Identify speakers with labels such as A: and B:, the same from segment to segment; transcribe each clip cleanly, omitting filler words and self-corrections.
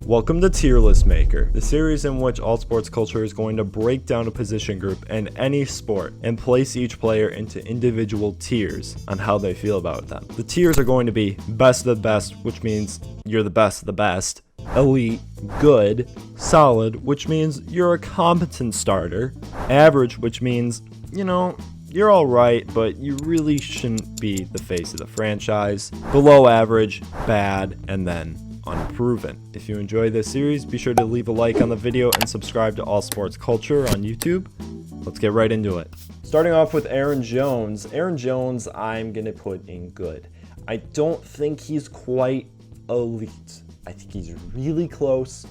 A: Welcome to Tier List Maker, the series in which all sports culture is going to break down a position group in any sport and place each player into individual tiers on how they feel about them. The tiers are going to be best of the best, which means you're the best of the best, elite, good, solid, which means you're a competent starter, average, which means, you're alright, but you really shouldn't be the face of the franchise, below average, bad, and then unproven. If you enjoy this series, be sure to leave a like on the video and subscribe to All Sports Culture on YouTube. Let's get right into it. Starting off with Aaron Jones. Aaron Jones, I'm going to put in good. I don't think he's quite elite. I think he's really close,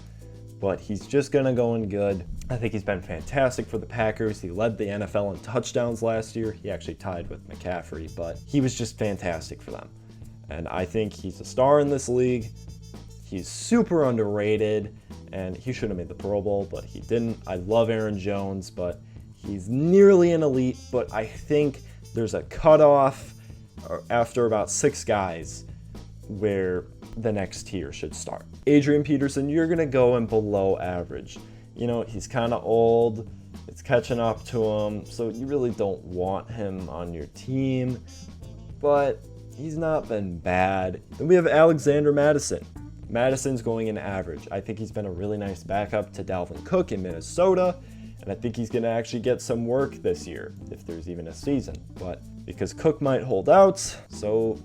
A: but he's just going to go in good. I think he's been fantastic for the Packers. He led the NFL in touchdowns last year. He actually tied with McCaffrey, but he was just fantastic for them. And I think he's a star in this league. He's super underrated, and he should have made the Pro Bowl, but he didn't. I love Aaron Jones, but he's nearly an elite, but I think there's a cutoff after about 6 guys where the next tier should start. Adrian Peterson, you're going to go in below average. He's kind of old. It's catching up to him, so you really don't want him on your team, but he's not been bad. Then we have Alexander Mattison. Madison's going in average. I think he's been a really nice backup to Dalvin Cook in Minnesota, and I think he's going to actually get some work this year, if there's even a season. But because Cook might hold out, so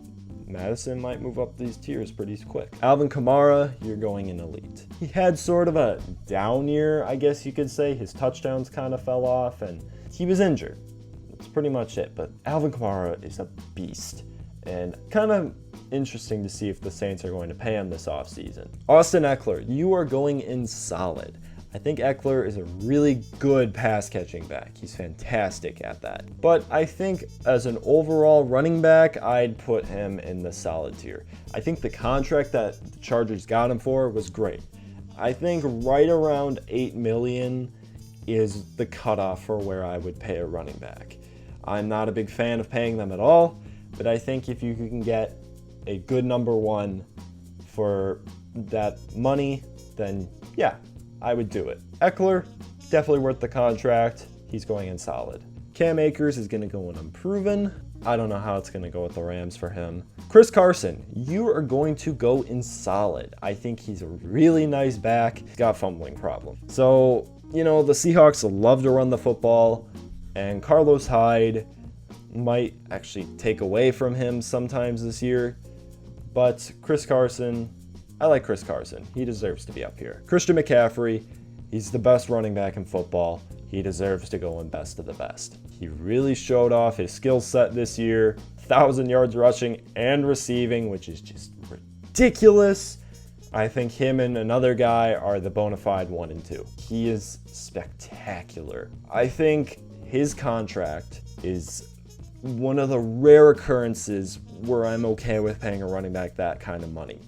A: Madison might move up these tiers pretty quick. Alvin Kamara, you're going in elite. He had sort of a down year, I guess you could say. His touchdowns kind of fell off, and he was injured. That's pretty much it. But Alvin Kamara is a beast, and kind of interesting to see if the Saints are going to pay him this offseason. Austin Ekeler, you are going in solid. I think Ekeler is a really good pass-catching back. He's fantastic at that. But I think as an overall running back, I'd put him in the solid tier. I think the contract that the Chargers got him for was great. I think right around $8 million is the cutoff for where I would pay a running back. I'm not a big fan of paying them at all, but I think if you can get a good number one for that money, then yeah, I would do it. Ekeler, definitely worth the contract. He's going in solid. Cam Akers is going to go in unproven. I don't know how it's going to go with the Rams for him. Chris Carson, you are going to go in solid. I think he's a really nice back. He's got a fumbling problem. So, the Seahawks love to run the football, and Carlos Hyde might actually take away from him sometimes this year. But Chris Carson, I like Chris Carson. He deserves to be up here. Christian McCaffrey, he's the best running back in football. He deserves to go in best of the best. He really showed off his skill set this year. 1,000 yards rushing and receiving, which is just ridiculous. I think him and another guy are the bona fide 1 and 2. He is spectacular. I think his contract is one of the rare occurrences where I'm okay with paying a running back that kind of money,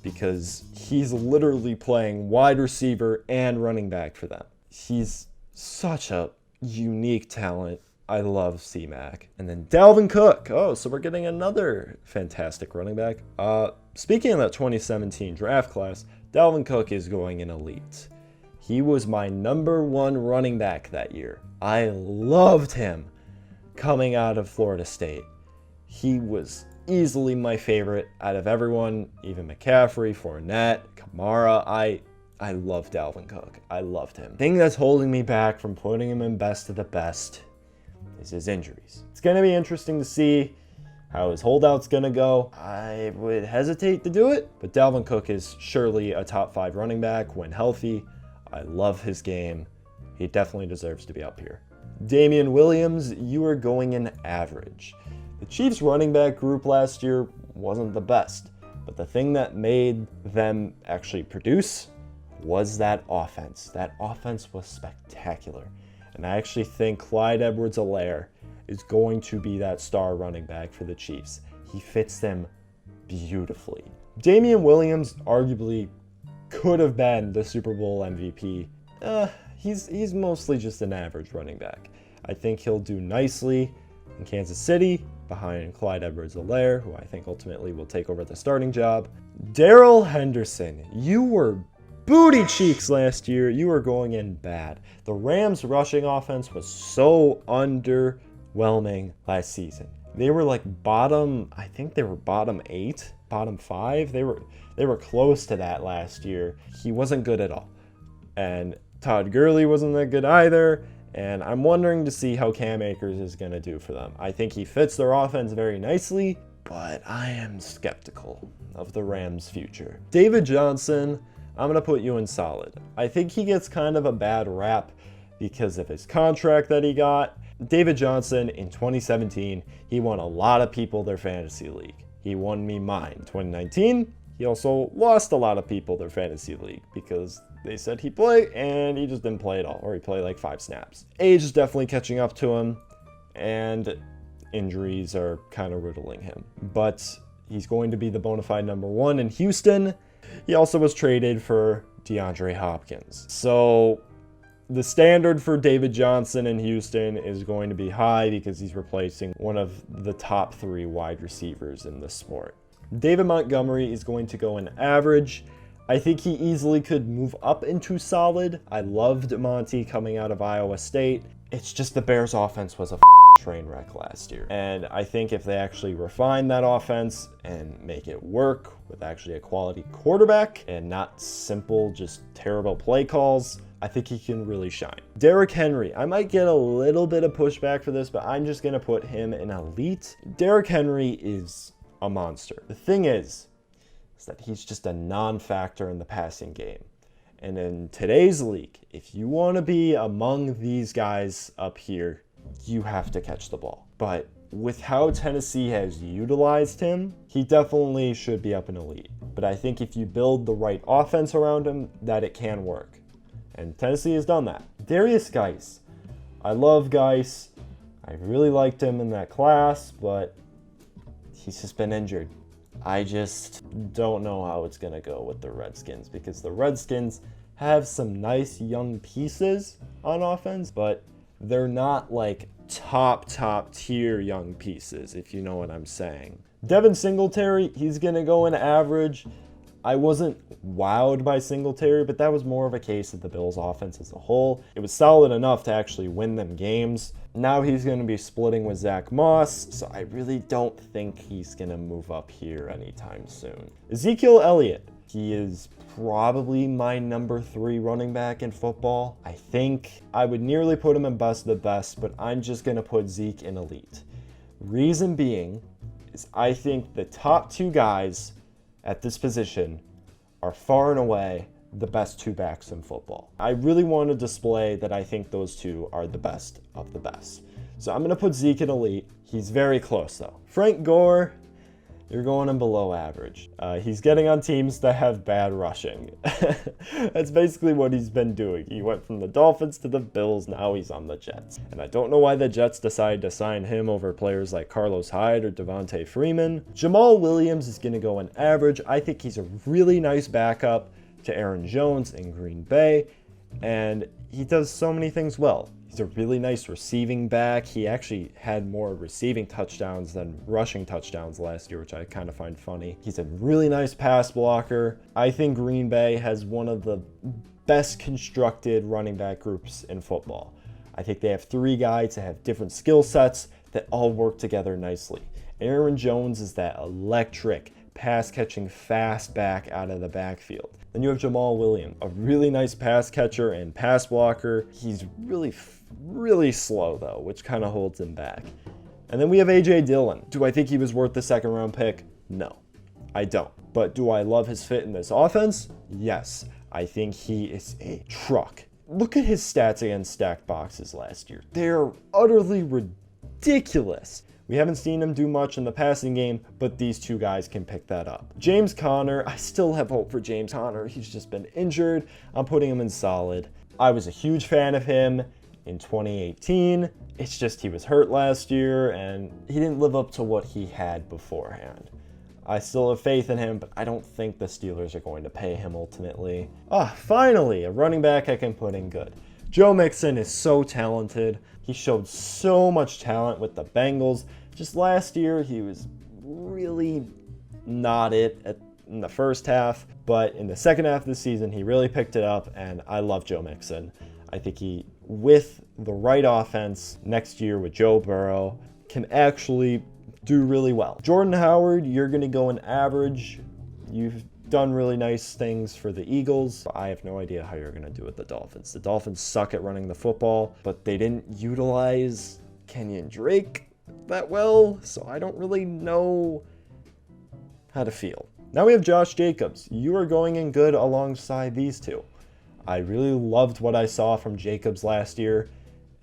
A: because he's literally playing wide receiver and running back for them. He's such a unique talent. I love C-Mac. And then Dalvin Cook. Oh, so we're getting another fantastic running back. Speaking of that 2017 draft class, Dalvin Cook is going in elite. He was my number 1 running back that year. I loved him coming out of Florida State. He was easily my favorite out of everyone, even McCaffrey, Fournette, Kamara. I love Dalvin Cook. I loved him. The thing that's holding me back from putting him in best of the best is his injuries. It's going to be interesting to see how his holdout's going to go. I would hesitate to do it, but Dalvin Cook is surely a top 5 running back when healthy. I love his game. He definitely deserves to be up here. Damian Williams, you are going in average. The Chiefs running back group last year wasn't the best, but the thing that made them actually produce was that offense. That offense was spectacular. And I actually think Clyde Edwards-Helaire is going to be that star running back for the Chiefs. He fits them beautifully. Damian Williams arguably could have been the Super Bowl MVP. He's mostly just an average running back. I think he'll do nicely in Kansas City behind Clyde Edwards-Helaire, who I think ultimately will take over the starting job. Darrell Henderson, you were booty cheeks last year, you were going in bad. The Rams' rushing offense was so underwhelming last season. They were like I think they were bottom 8, bottom 5. They were close to that last year. He wasn't good at all. And Todd Gurley wasn't that good either. And I'm wondering to see how Cam Akers is going to do for them. I think he fits their offense very nicely, but I am skeptical of the Rams' future. David Johnson, I'm going to put you in solid. I think he gets kind of a bad rap because of his contract that he got. David Johnson, in 2017, he won a lot of people their fantasy league. He won me mine. 2019, he also lost a lot of people their fantasy league because they said he'd play and he just didn't play at all, or he played like 5 snaps. Age is definitely catching up to him, and injuries are kind of riddling him. But he's going to be the bona fide number 1 in Houston. He also was traded for DeAndre Hopkins. So the standard for David Johnson in Houston is going to be high because he's replacing one of the top 3 wide receivers in the sport. David Montgomery is going to go in average. I think he easily could move up into solid. I loved Monty coming out of Iowa State. It's just the Bears offense was a train wreck last year. And I think if they actually refine that offense and make it work with actually a quality quarterback and not simple, just terrible play calls, I think he can really shine. Derrick Henry, I might get a little bit of pushback for this, but I'm just going to put him in elite. Derrick Henry is a monster. The thing is that he's just a non-factor in the passing game. And in today's league, if you want to be among these guys up here, you have to catch the ball. But with how Tennessee has utilized him, he definitely should be up in elite. But I think if you build the right offense around him, that it can work. And Tennessee has done that. Darius Geis. I love Geis. I really liked him in that class, but he's just been injured. I just don't know how it's going to go with the Redskins, because the Redskins have some nice young pieces on offense, but they're not like top tier young pieces, if you know what I'm saying. Devin Singletary, he's going to go in average. I wasn't wowed by Singletary, but that was more of a case of the Bills' offense as a whole. It was solid enough to actually win them games. Now he's going to be splitting with Zach Moss, so I really don't think he's going to move up here anytime soon. Ezekiel Elliot, he is probably my number 3 running back in football. I think I would nearly put him in best of the best, but I'm just going to put Zeke in elite. Reason being is I think the top 2 guys at this position are far and away the best 2 backs in football. I really want to display that I think those 2 are the best of the best. So I'm going to put Zeke in elite. He's very close though. Frank Gore, you're going in below average. He's getting on teams that have bad rushing. That's basically what he's been doing. He went from the Dolphins to the Bills, now he's on the Jets. And I don't know why the Jets decided to sign him over players like Carlos Hyde or Devontae Freeman. Jamal Williams is going to go in average. I think he's a really nice backup to Aaron Jones in Green Bay, and he does so many things well. He's a really nice receiving back. He actually had more receiving touchdowns than rushing touchdowns last year, which I kind of find funny. He's a really nice pass blocker. I think Green Bay has one of the best constructed running back groups in football. I think they have 3 guys that have different skill sets that all work together nicely. Aaron Jones is that electric pass catching fast back out of the backfield. Then you have Jamal Williams, a really nice pass catcher and pass blocker. He's really slow though, which kind of holds him back. And then we have A.J. Dillon. Do I think he was worth the 2nd round pick? No, I don't. But do I love his fit in this offense? Yes. I think he is a truck. Look at his stats against stacked boxes last year. They're utterly ridiculous. We haven't seen him do much in the passing game, but these 2 guys can pick that up. James Conner, I still have hope for James Conner. He's just been injured. I'm putting him in solid. I was a huge fan of him in 2018. It's just he was hurt last year, and he didn't live up to what he had beforehand. I still have faith in him, but I don't think the Steelers are going to pay him ultimately. Finally, a running back I can put in good. Joe Mixon is so talented. He showed so much talent with the Bengals. Just last year, he was really not it in the first half, but in the second half of the season, he really picked it up, and I love Joe Mixon. I think he, with the right offense next year with Joe Burrow, can actually do really well. Jordan Howard, you're going to go an average. You've done really nice things for the Eagles. I have no idea how you're going to do with the Dolphins. The Dolphins suck at running the football, but they didn't utilize Kenyon Drake that well, so I don't really know how to feel. Now we have Josh Jacobs. You are going in good alongside these two. I really loved what I saw from Jacobs last year,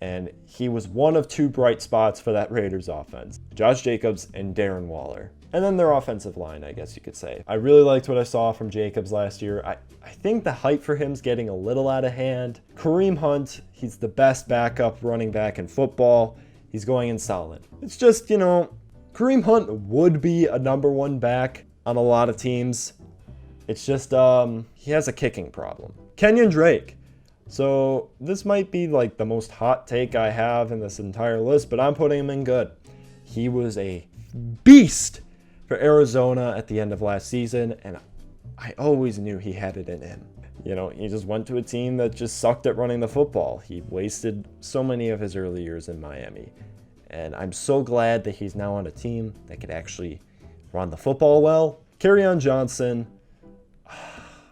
A: and he was one of two bright spots for that Raiders offense. Josh Jacobs and Darren Waller. And then their offensive line, I guess you could say. I really liked what I saw from Jacobs last year. I think the hype for him's getting a little out of hand. Kareem Hunt, he's the best backup running back in football. He's going in solid. It's just, Kareem Hunt would be a number one back on a lot of teams. It's just, he has a kicking problem. Kenyon Drake. So this might be like the most hot take I have in this entire list, but I'm putting him in good. He was a beast for Arizona at the end of last season, and I always knew he had it in him. He just went to a team that just sucked at running the football. He wasted so many of his early years in Miami, and I'm so glad that he's now on a team that could actually run the football well. Kerryon Johnson,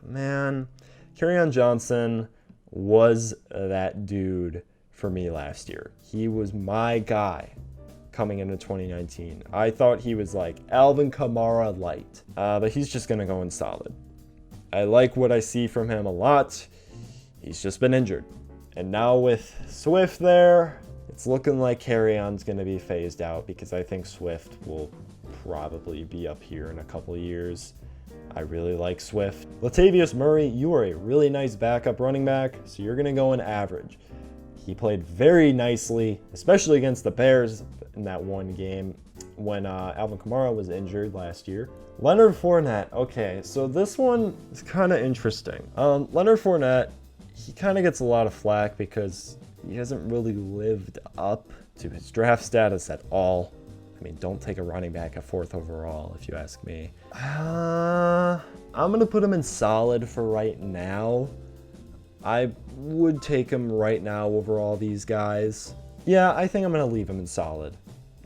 A: man, Kerryon Johnson was that dude for me last year. He was my guy coming into 2019. I thought he was like Alvin Kamara light, but he's just going to go in solid. I like what I see from him a lot. He's just been injured. And now with Swift there, it's looking like Kerryon's going to be phased out because I think Swift will probably be up here in a couple of years. I really like Swift. Latavius Murray, you are a really nice backup running back, so you're going to go an average. He played very nicely, especially against the Bears in that one game when Alvin Kamara was injured last year. Leonard Fournette. Okay, so this one is kind of interesting. Leonard Fournette, he kind of gets a lot of flack because he hasn't really lived up to his draft status at all. I mean, don't take a running back at 4th overall, if you ask me. I'm going to put him in solid for right now. I would take him right now over all these guys. Yeah, I think I'm going to leave him in solid.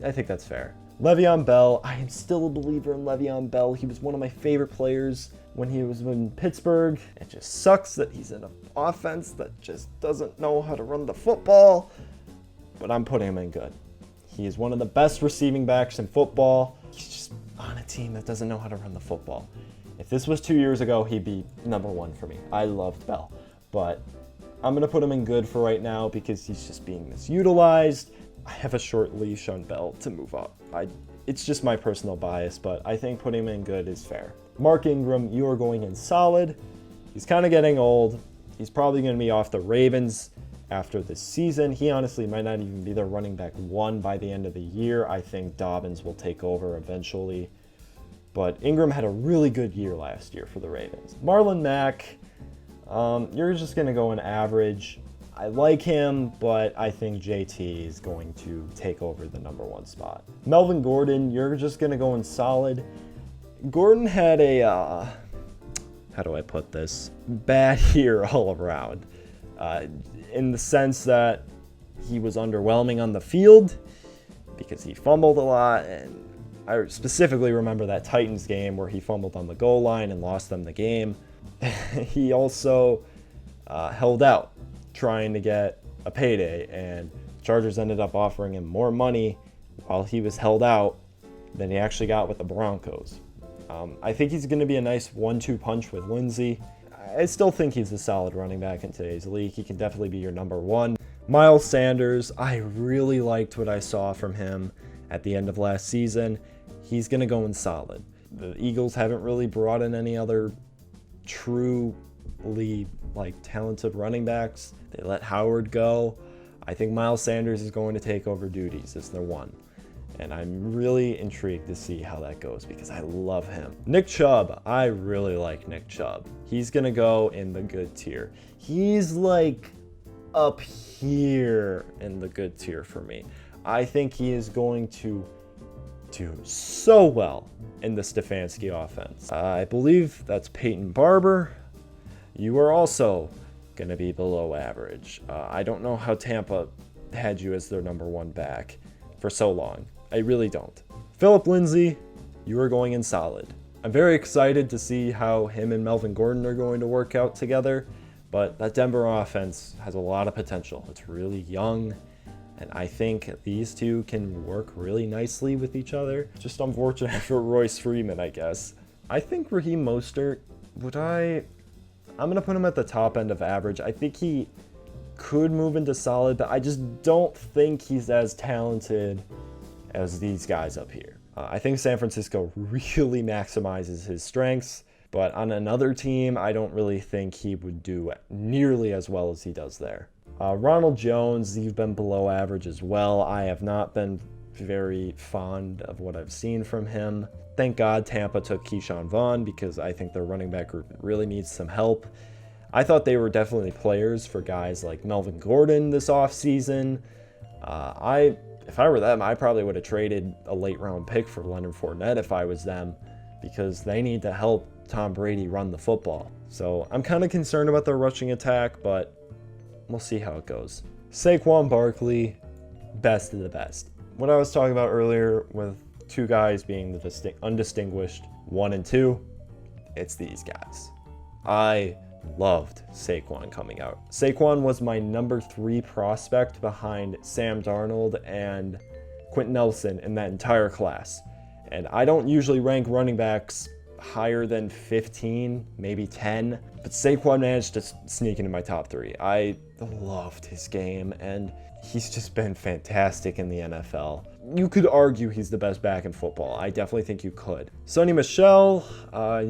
A: I think that's fair. Le'Veon Bell. I am still a believer in Le'Veon Bell. He was one of my favorite players when he was in Pittsburgh. It just sucks that he's in an offense that just doesn't know how to run the football. But I'm putting him in good. He is one of the best receiving backs in football. He's just on a team that doesn't know how to run the football. If this was 2 years ago, he'd be number one for me. I loved Bell. But I'm going to put him in good for right now because he's just being misutilized. I have a short leash on Bell to move up. It's just my personal bias, but I think putting him in good is fair. Mark Ingram, you are going in solid. He's kind of getting old. He's probably going to be off the Ravens after this season. He honestly might not even be their running back one by the end of the year. I think Dobbins will take over eventually. But Ingram had a really good year last year for the Ravens. Marlon Mack, you're just going to go an average. I like him, but I think JT is going to take over the number one spot. Melvin Gordon, you're just going to go in solid. Gordon had a, how do I put this? Bad year all around. In the sense that he was underwhelming on the field because he fumbled a lot. And I specifically remember that Titans game where he fumbled on the goal line and lost them the game. He also held out trying to get a payday, and Chargers ended up offering him more money while he was held out than he actually got with the Broncos. I think he's going to be a nice 1-2 punch with Lindsey. I still think he's a solid running back in today's league. He can definitely be your number one. Miles Sanders, I really liked what I saw from him at the end of last season. He's going to go in solid. The Eagles haven't really brought in any other truly talented running backs. They let Howard go. I think Miles Sanders is going to take over duties as their one. And I'm really intrigued to see how that goes because I love him. Nick Chubb, I really like Nick Chubb. He's going to go in the good tier. He's like up here in the good tier for me. I think he is going to do so well in the Stefanski offense. I believe that's Peyton Barber. You are also going to be below average. I don't know how Tampa had you as their number one back for so long. I really don't. Phillip Lindsay, you are going in solid. I'm very excited to see how him and Melvin Gordon are going to work out together, but that Denver offense has a lot of potential. It's really young, and I think these two can work really nicely with each other. Just unfortunate for Royce Freeman, I guess. I think Raheem Mostert, I'm going to put him at the top end of average. I think he could move into solid, but I just don't think he's as talented as these guys up here. I think San Francisco really maximizes his strengths, but on another team, I don't really think he would do nearly as well as he does there. Ronald Jones, you've been below average as well. I have not been very fond of what I've seen from him. Thank God Tampa took Keyshawn Vaughn because I think their running back group really needs some help. I thought they were definitely players for guys like Melvin Gordon this offseason. If I were them, I probably would have traded a late round pick for Leonard Fournette if I was them, because they need to help Tom Brady run the football. So I'm kind of concerned about their rushing attack, but we'll see how it goes. Saquon Barkley, best of the best. What I was talking about earlier with two guys being the undistinguished 1 and 2, it's these guys. I loved Saquon coming out. Saquon was my number 3 prospect behind Sam Darnold and Quentin Nelson in that entire class. And I don't usually rank running backs higher than 15, maybe 10, but Saquon managed to sneak into my top 3. I loved his game, and he's just been fantastic in the NFL. You could argue he's the best back in football. I definitely think you could. Sonny Michel,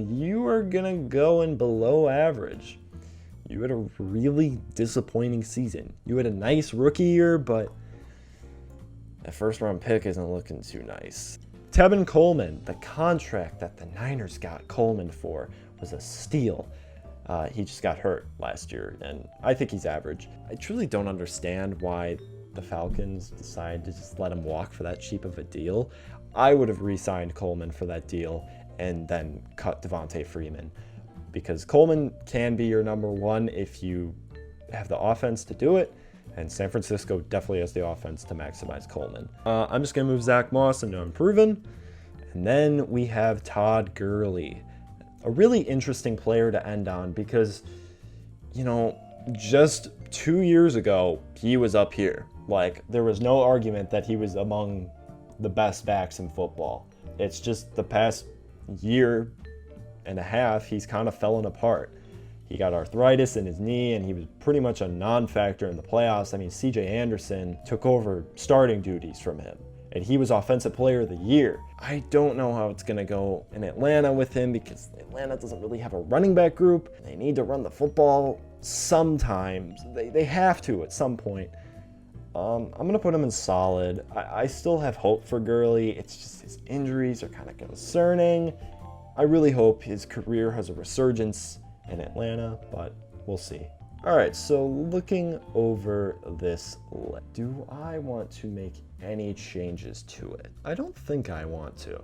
A: you are gonna go in below average. You had a really disappointing season. You had a nice rookie year, but that first round pick isn't looking too nice. Tevin Coleman, the contract that the Niners got Coleman for was a steal. He just got hurt last year, and I think he's average. I truly don't understand why the Falcons decided to just let him walk for that cheap of a deal. I would have re-signed Coleman for that deal and then cut Devontae Freeman, because Coleman can be your number 1 if you have the offense to do it, and San Francisco definitely has the offense to maximize Coleman. I'm just going to move Zach Moss into unproven, and then we have Todd Gurley. A really interesting player to end on because, just 2 years ago, he was up here. Like, there was no argument that he was among the best backs in football. It's just the past year and a half, he's kind of fallen apart. He got arthritis in his knee, and he was pretty much a non-factor in the playoffs. I mean, CJ Anderson took over starting duties from him, and he was Offensive Player of the Year. I don't know how it's going to go in Atlanta with him, because Atlanta doesn't really have a running back group. They need to run the football sometimes. They have to at some point. I'm going to put him in solid. I still have hope for Gurley. It's just his injuries are kind of concerning. I really hope his career has a resurgence in Atlanta, but we'll see. All right, so looking over this list, do I want to make any changes to it? I don't think I want to.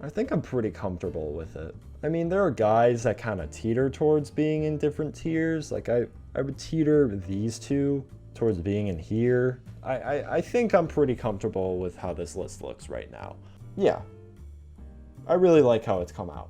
A: I think I'm pretty comfortable with it. I mean, there are guys that kind of teeter towards being in different tiers. Like I would teeter these two towards being in here. I think I'm pretty comfortable with how this list looks right now. Yeah, I really like how it's come out.